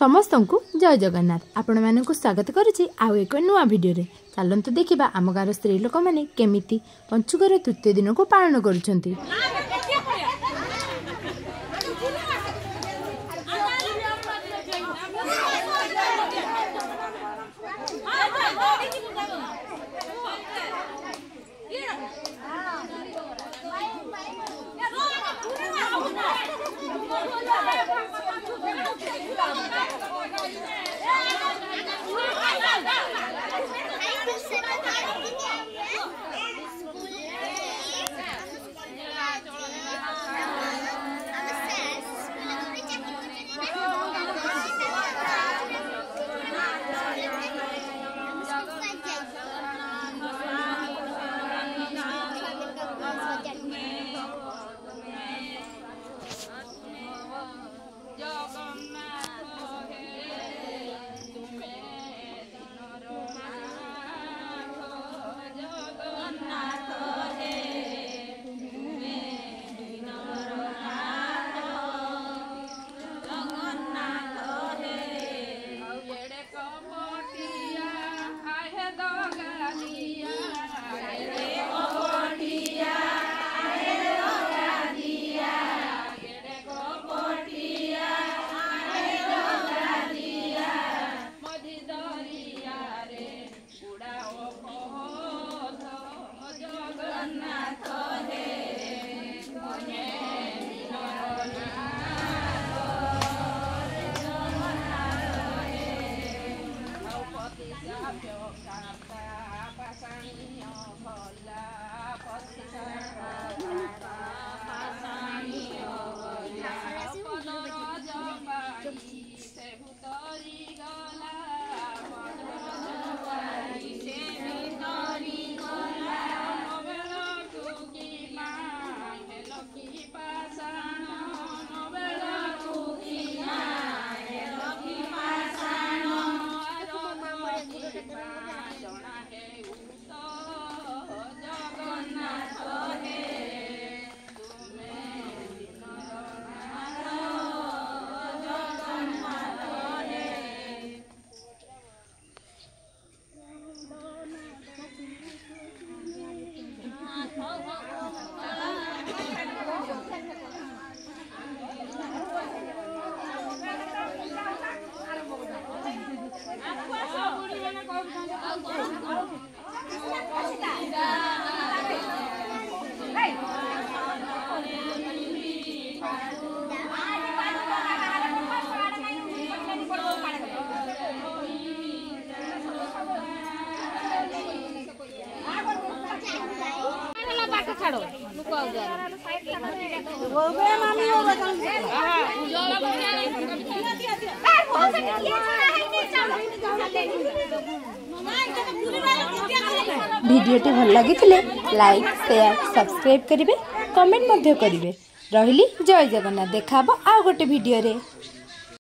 समस्त को जय जगन्नाथ आपण मानक स्वागत करुच्ची आउ एक नुआ भिडियो रे चलतु देखा आम गाँव स्त्री लोक मैंने केमिति पंचुकर तृतीय दिन को पालन करुछंती। भिडियोटी भल लगी लाइक शेयर सब्सक्राइब करेंगे कमेंट करेंगे। रही जय जगन्नाथ देखा आ गोटे भिडियो रे।